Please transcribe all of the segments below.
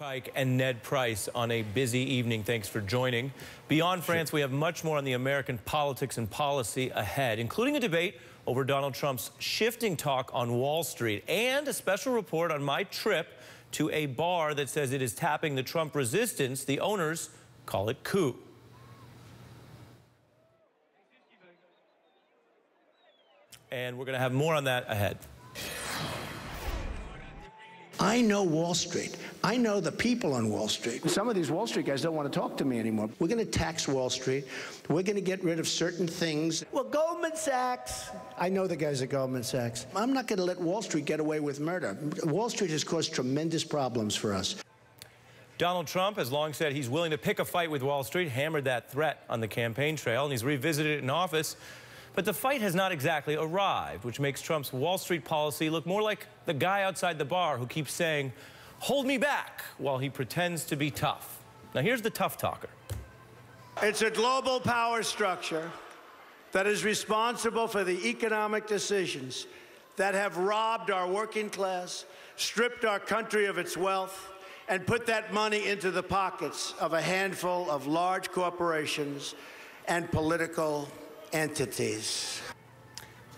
Pike and Ned Price on a busy evening. Thanks for joining. Beyond France, we have much more on the American politics and policy ahead, including a debate over Donald Trump's shifting talk on Wall Street and a special report on my trip to a bar that says it is tapping the Trump resistance. The owners call it coup. And we're going to have more on that ahead. I know Wall Street. I know the people on Wall Street. Some of these Wall Street guys don't want to talk to me anymore. We're going to tax Wall Street. We're going to get rid of certain things. Well, Goldman Sachs. I know the guys at Goldman Sachs. I'm not going to let Wall Street get away with murder. Wall Street has caused tremendous problems for us. Donald Trump has long said he's willing to pick a fight with Wall Street, hammered that threat on the campaign trail, and he's revisited it in office. But the fight has not exactly arrived, which makes Trump's Wall Street policy look more like the guy outside the bar who keeps saying, "Hold me back," while he pretends to be tough. Now, here's the tough talker. It's a global power structure that is responsible for the economic decisions that have robbed our working class, stripped our country of its wealth, and put that money into the pockets of a handful of large corporations and political entities.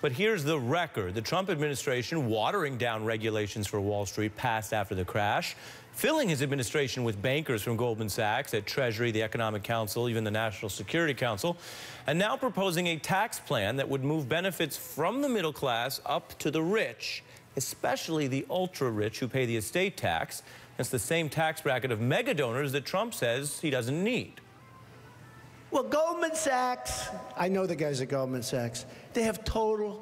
But here's the record. The Trump administration watering down regulations for Wall Street passed after the crash, filling his administration with bankers from Goldman Sachs, at Treasury, the Economic Council, even the National Security Council, and now proposing a tax plan that would move benefits from the middle class up to the rich, especially the ultra-rich who pay the estate tax. It's the same tax bracket of mega donors that Trump says he doesn't need. Well, Goldman Sachs, I know the guys at Goldman Sachs, they have total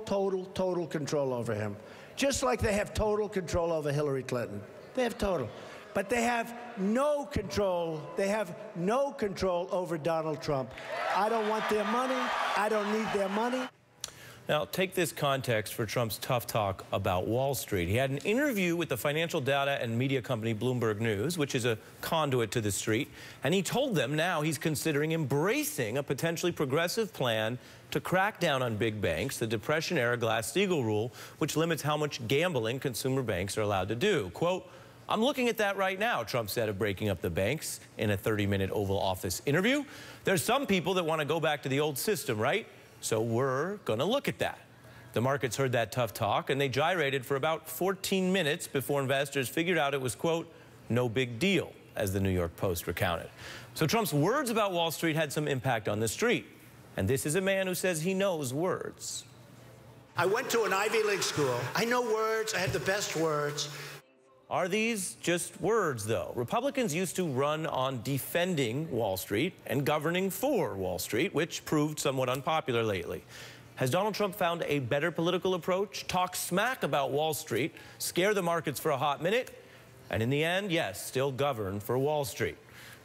control over him. Just like they have total control over Hillary Clinton. They have total. But they have no control. They have no control over Donald Trump. I don't want their money. I don't need their money. Now, take this context for Trump's tough talk about Wall Street. He had an interview with the financial data and media company Bloomberg News, which is a conduit to the street, and he told them now he's considering embracing a potentially progressive plan to crack down on big banks, the Depression-era Glass-Steagall rule, which limits how much gambling consumer banks are allowed to do. Quote, "I'm looking at that right now," Trump said of breaking up the banks in a 30-minute Oval Office interview. "There's some people that want to go back to the old system, right? So we're going to look at that." The markets heard that tough talk, and they gyrated for about 14 minutes before investors figured out it was, quote, "no big deal," as the New York Post recounted. So Trump's words about Wall Street had some impact on the street. And this is a man who says he knows words. I went to an Ivy League school. I know words. I have the best words. Are these just words, though? Republicans used to run on defending Wall Street and governing for Wall Street, which proved somewhat unpopular lately. Has Donald Trump found a better political approach? Talk smack about Wall Street, scare the markets for a hot minute, and in the end, yes, still govern for Wall Street.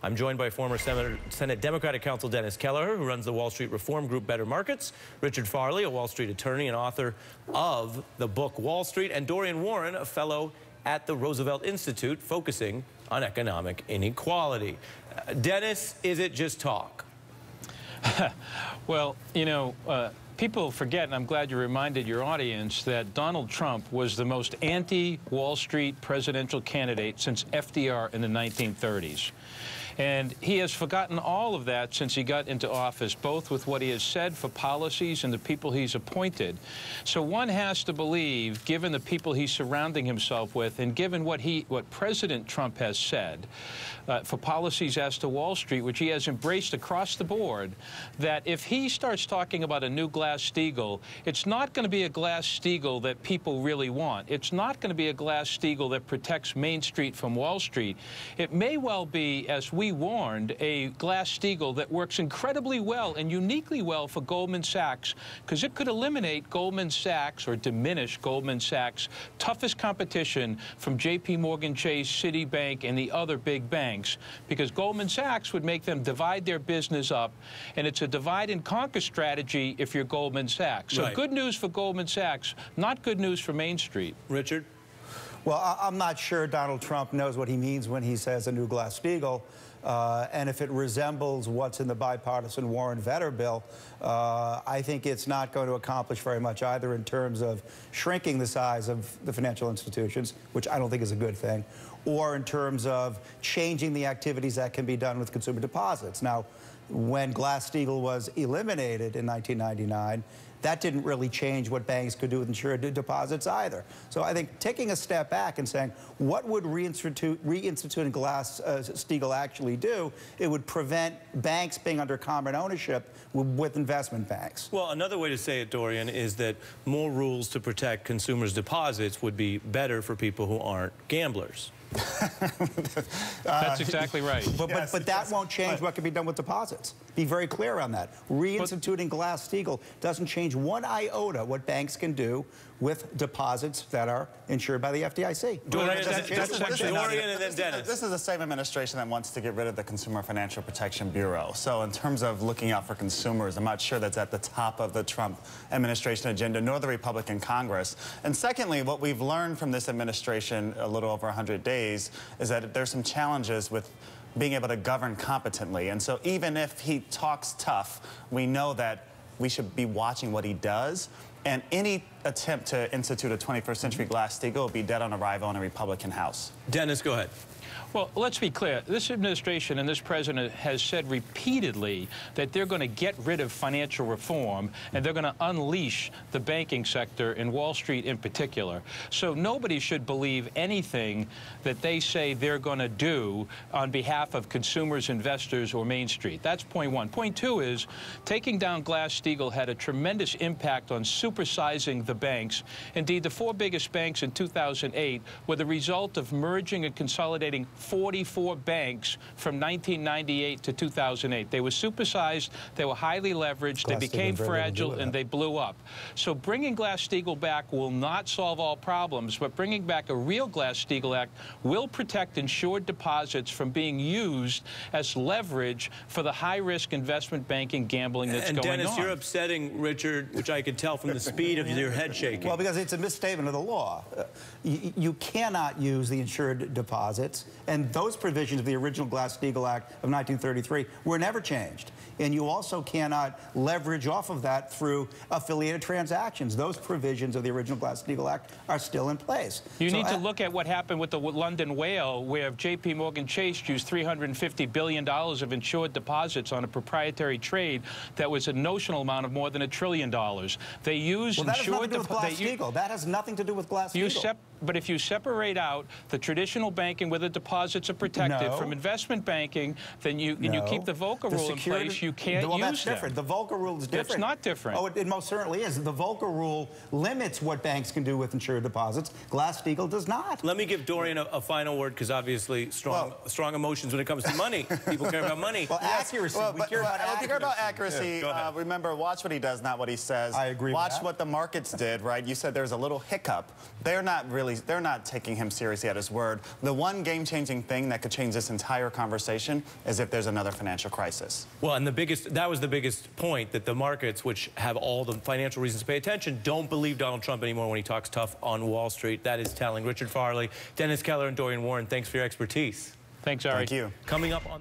I'm joined by former Senate Democratic Counsel Dennis Kelleher, who runs the Wall Street reform group Better Markets, Richard Farley, a Wall Street attorney and author of the book Wall Street, and Dorian Warren, a fellow at the Roosevelt Institute, focusing on economic inequality. Dennis, is it just talk? Well, you know, people forget, and I'm glad you reminded your audience, that Donald Trump was the most anti-Wall Street presidential candidate since FDR in the 1930s. And he has forgotten all of that since he got into office, both with what he has said for policies and the people he's appointed. So one has to believe, given the people he's surrounding himself with, and given what President Trump has said for policies as to Wall Street, which he has embraced across the board, that if he starts talking about a new Glass-Steagall, it's not going to be a Glass-Steagall that people really want. It's not going to be a Glass-Steagall that protects Main Street from Wall Street. It may well be, as we warned, a Glass-Steagall that works incredibly well and uniquely well for Goldman Sachs, because it could eliminate Goldman Sachs or diminish Goldman Sachs' toughest competition from J.P. Morgan Chase, Citibank, and the other big banks, because Goldman Sachs would make them divide their business up, and it's a divide-and-conquer strategy if you're Goldman Sachs. So Good news for Goldman Sachs, not good news for Main Street. Richard? Well, I'm not sure Donald Trump knows what he means when he says a new Glass-Steagall. And if it resembles what's in the bipartisan Warren-Vetter bill, I think it's not going to accomplish very much either in terms of shrinking the size of the financial institutions, which I don't think is a good thing, or in terms of changing the activities that can be done with consumer deposits. Now, when Glass-Steagall was eliminated in 1999, that didn't really change what banks could do with insured deposits either. So I think taking a step back and saying, what would reinstituting Glass-Steagall actually do? It would prevent banks being under common ownership with investment banks. Well, another way to say it, Dorian, is that more rules to protect consumers' deposits would be better for people who aren't gamblers. That's exactly right. But that won't change what can be done with deposits. Be very clear on that. Reinstituting Glass-Steagall doesn't change one iota what banks can do with deposits that are insured by the FDIC. Dorian and then Dennis. This is the same administration that wants to get rid of the Consumer Financial Protection Bureau. So in terms of looking out for consumers, I'm not sure that's at the top of the Trump administration agenda, nor the Republican Congress. And secondly, what we've learned from this administration a little over 100 days is that there's some challenges with being able to govern competently. And so even if he talks tough, we know that we should be watching what he does. And any attempt to institute a 21st century Glass-Steagall will be dead on arrival in a Republican House. Dennis, go ahead. Well, let's be clear. This administration and this president has said repeatedly that they're going to get rid of financial reform and they're going to unleash the banking sector and Wall Street in particular. So nobody should believe anything that they say they're going to do on behalf of consumers, investors, or Main Street. That's point one. Point two is taking down Glass-Steagall had a tremendous impact on supersizing the banks. Indeed, the four biggest banks in 2008 were the result of merging and consolidating 44 banks from 1998 to 2008. They were supersized, they were highly leveraged, they became fragile, and they blew up. So bringing Glass-Steagall back will not solve all problems, but bringing back a real Glass-Steagall Act will protect insured deposits from being used as leverage for the high-risk investment banking gambling that's going on. And Dennis, you're upsetting Richard, which I could tell from the speed of your head shaking. Well, because it's a misstatement of the law. You cannot use the insured deposits, and those provisions of the original Glass-Steagall Act of 1933 were never changed. And you also cannot leverage off of that through affiliated transactions. Those provisions of the original Glass-Steagall Act are still in place. You need to look at what happened with the London whale, where J.P. Morgan Chase used $350 billion of insured deposits on a proprietary trade that was a notional amount of more than $1 trillion. They used insured deposits. That has nothing to do with Glass-Steagall. But if you separate out the traditional banking where the deposits are protected from investment banking, then you keep the Volcker rule in place, you can't use that's different. The Volcker rule is different. It's not different. Oh, it most certainly is. The Volcker rule limits what banks can do with insured deposits. Glass-Steagall does not. Let me give Dorian a final word, because obviously strong emotions when it comes to money. People care about money. Well, accuracy. We care about accuracy. Remember, watch what he does, not what he says. I agree with that. Watch what the markets did, right? You said there's a little hiccup. They're not taking him seriously at his word. The one game-changing thing that could change this entire conversation is if there's another financial crisis. Well, and that was the biggest point, that the markets, which have all the financial reasons to pay attention, don't believe Donald Trump anymore when he talks tough on Wall Street. That is telling. Richard Farley, Dennis Keller, and Dorian Warren, thanks for your expertise. Thanks, Ari. Thank you. Coming up on the